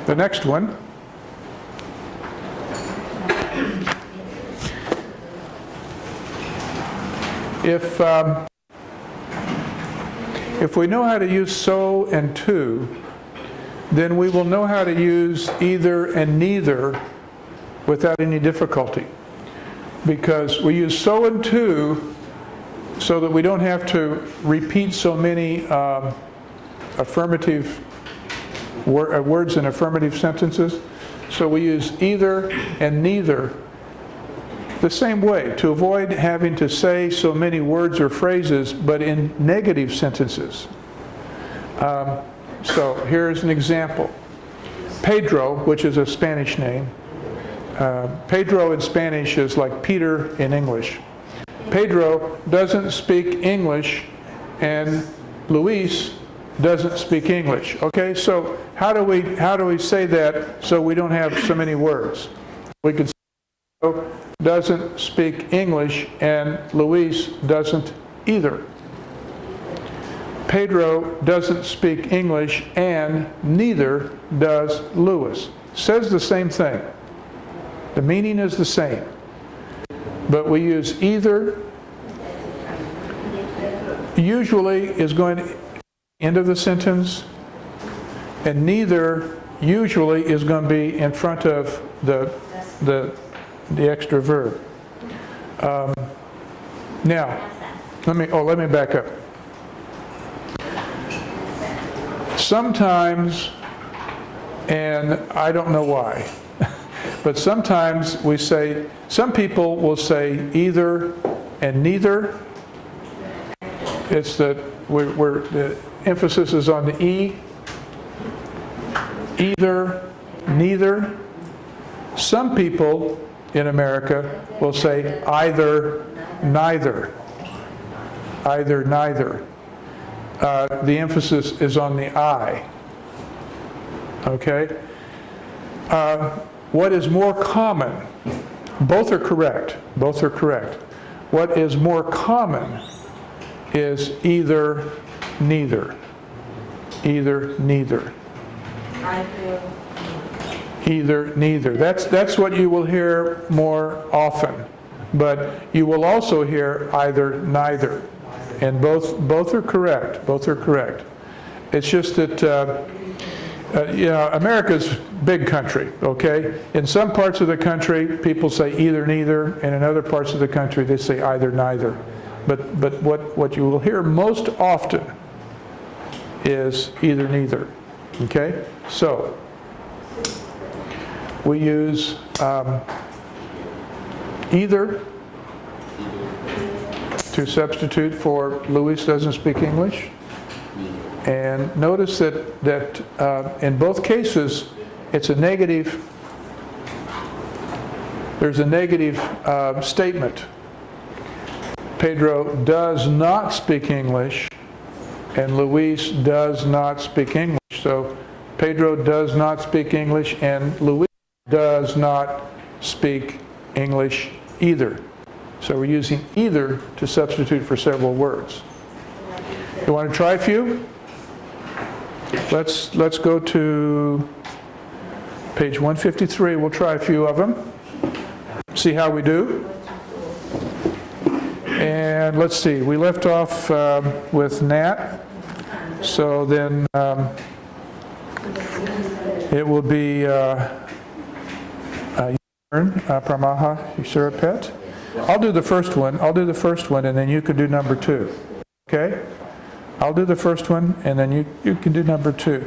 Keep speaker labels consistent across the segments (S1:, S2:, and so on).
S1: The next one. If we know how to use so and to, then we will know how to use either and neither without any difficulty. Because we use so and to so that we don't have to repeat so many affirmative words in affirmative sentences. So we use either and neither the same way to avoid having to say so many words or phrases but in negative sentences. So here's an example. Pedro, which is a Spanish name. Pedro in Spanish is like Peter in English. Pedro doesn't speak English and Luis doesn't speak English. Okay, so how do we say that so we don't have so many words? We could say Pedro doesn't speak English and Luis doesn't either. Pedro doesn't speak English and neither does Luis. Says the same thing. The meaning is the same. But we use either. Usually is going to end of the sentence, and neither usually is going to be in front of the extra verb. Now, let me back up. Sometimes, and I don't know why, but sometimes we say, some people will say either and neither. It's that the emphasis is on the E. Either, neither. Some people in America will say either, neither. Either, neither. The emphasis is on the I. Okay? What is more common? Both are correct. Both are correct. What is more common is either, neither. Either, neither. Either, neither. That's what you will hear more often. But you will also hear either, neither. And both are correct. Both are correct. It's just that America's big country, okay? In some parts of the country, people say either, neither, and in other parts of the country, they say either, neither. But what you will hear most often is either, neither, okay? So, we use either to substitute for Luis doesn't speak English. And notice that in both cases, it's a negative, there's a negative statement. Pedro does not speak English, and Luis does not speak English. So Pedro does not speak English, and Luis does not speak English either. So we're using either to substitute for several words. You want to try a few? Let's go to page 153. We'll try a few of them. See how we do. And let's see. We left off with Nat. So then it will be Pramaha suraphet. I'll do the first one. And then you can do number 2. Okay? I'll do the first one, and then you can do number 2.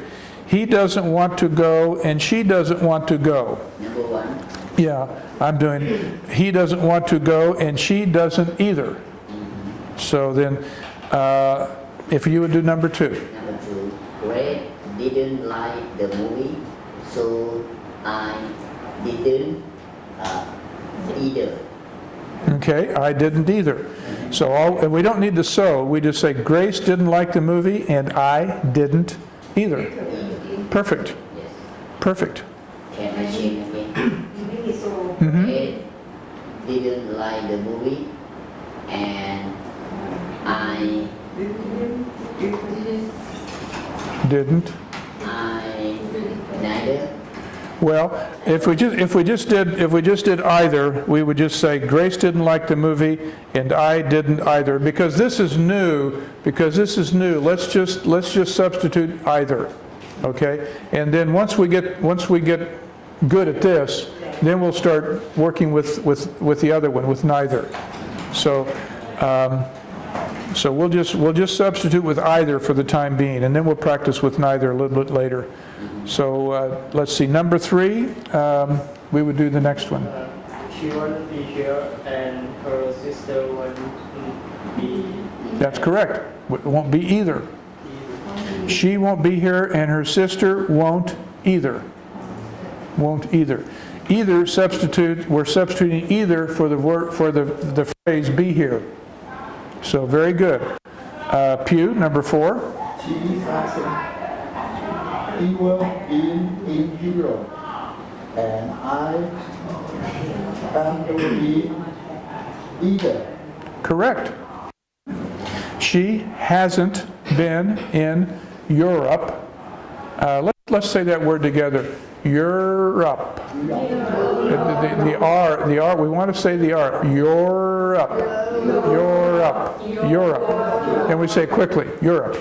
S1: He doesn't want to go, and she doesn't want to go.
S2: Number 1.
S1: Yeah, I'm doing, he doesn't want to go, and she doesn't either. So then, if you would do number 2.
S2: Number 2. Greg didn't like the movie, so I didn't either.
S1: Okay, I didn't either. So and we don't need the so. We just say Grace didn't like the movie and I didn't either. Perfect.
S2: Yes.
S1: Perfect.
S2: Can I change again? Greg didn't like the movie and I
S1: Didn't.
S2: neither
S1: Well, if we just did either, we would just say Grace didn't like the movie and I didn't either. Because this is new, let's just substitute either. Okay? And then once we get good at this, then we'll start working with the other one, with neither. So we'll just substitute with either for the time being, and then we'll practice with neither a little bit later. So let's see, number 3, we would do the next one.
S3: She won't be here and her sister won't be.
S1: That's correct. It won't be either. She won't be here and her sister won't either. Won't either. Either we're substituting either for the phrase be here. So very good. Pew, number 4.
S4: She hasn't ever been in Europe, and I haven't been either.
S1: Correct. She hasn't been in Europe. Let's say that word together. Europe. The R, we want to say the R. Europe. And we say it quickly. Europe.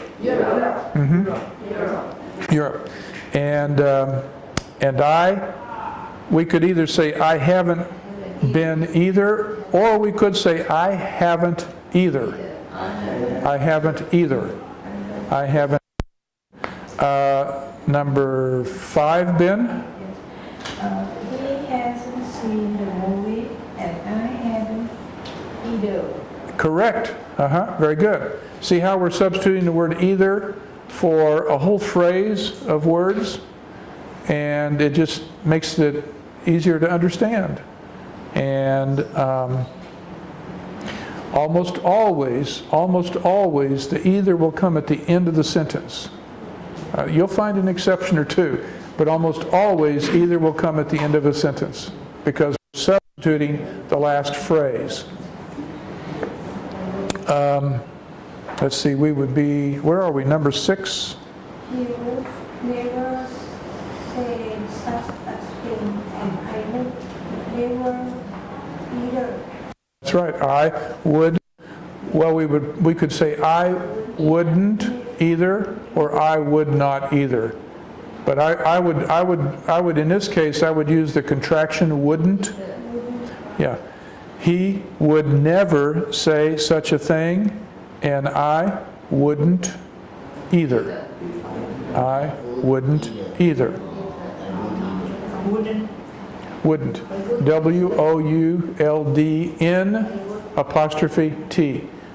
S1: Europe. And we could either say I haven't been either, or we could say I haven't either. I haven't either. I haven't. Number 5, Ben?
S5: He hasn't seen the movie and I haven't either.
S1: Correct. Very good. See how we're substituting the word either for a whole phrase of words? And it just makes it easier to understand. And almost always, the either will come at the end of the sentence. You'll find an exception or two, but almost always either will come at the end of a sentence because we're substituting the last phrase. Let's see, we would be, where are we, number 6?
S5: He would never say such a thing and I would never either.
S1: That's right, I would, well, we could say I wouldn't either, or I would not either. But I would in this case, I would use the contraction wouldn't. Yeah. He would never say such a thing, and I wouldn't either. I wouldn't either. Wouldn't. WOULDN',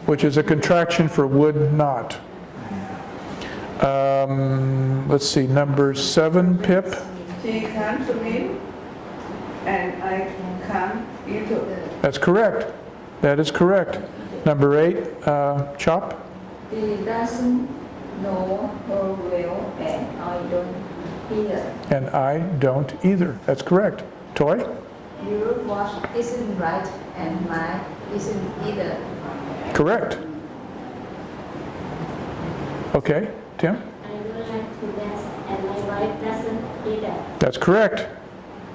S1: which is a contraction for would not. Let's see, number 7, Pip.
S6: She can't swim and I can't either.
S1: That's correct. That is correct. Number 8, Chop.
S5: He doesn't know her well and I don't either.
S1: And I don't either. That's correct. Toy?
S5: Your watch isn't right and mine isn't either.
S1: Correct. Okay, Tim?
S7: I don't like to dance and my wife doesn't either.
S1: That's correct.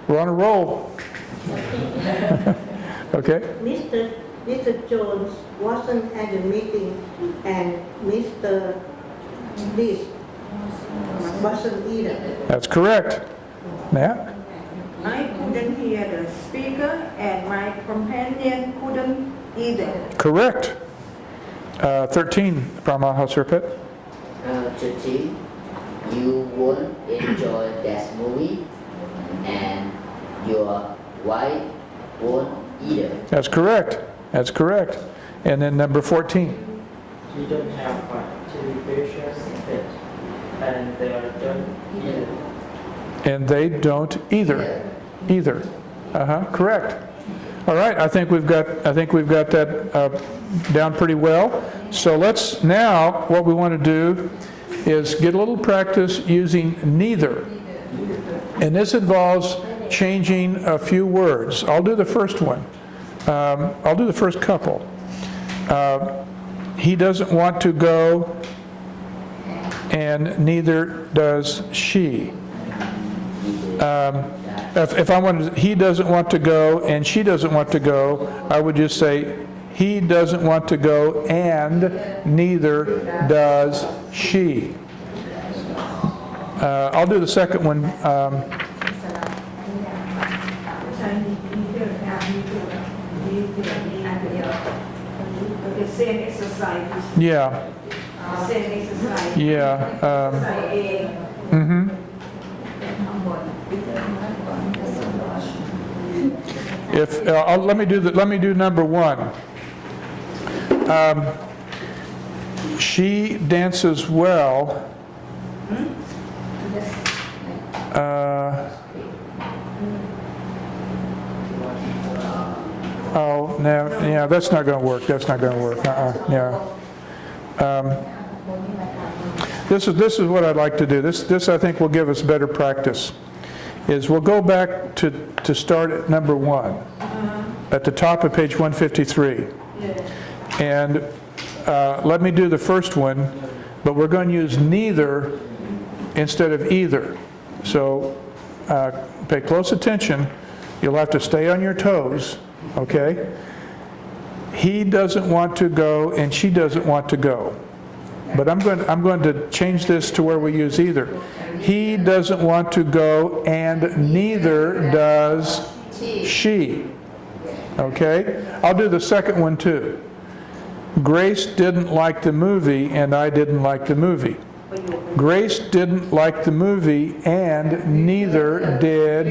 S1: We're on a roll. Okay.
S8: Mr. Jones wasn't at the meeting and Mr. This wasn't either.
S1: That's correct. Nat?
S6: I couldn't hear the speaker and my companion couldn't either.
S1: Correct. 13, Brahma Suraphet.
S2: 13, you won't enjoy that movie and your wife won't either.
S1: That's correct. That's correct. And then number 14.
S3: She don't have fun. Television fit. And they don't either.
S1: And they don't either. Either. Correct. All right. I think we've got that down pretty well. So let's now, what we want to do is get a little practice using neither. And this involves changing a few words. I'll do the first one. I'll do the first couple. He doesn't want to go, and neither does she. if I wanted, he doesn't want to go and she doesn't want to go, I would just say, he doesn't want to go and neither does she. I'll do the second one.
S6: ใช้มีเดียวกันมีเดียวกันมีเดียวมีอันเดียว The same exercise
S1: Yeah,
S6: same exercise
S1: yeah.
S6: ใส่เอง
S1: Mm-hmm. If let me do number one. She dances well. Oh no, yeah, that's not going to work. That's not going to work. Yeah. This is what I'd like to do. This I think will give us better practice. Is we'll go back to start at number one, at the top of page 153, and let me do the first one, but we're going to use neither instead of either. So pay close attention. You'll have to stay on your toes, okay? He doesn't want to go and she doesn't want to go. But I'm going to change this to where we use either. He doesn't want to go and neither does she. Okay? I'll do the second one too. Grace didn't like the movie and I didn't like the movie. Grace didn't like the movie and neither did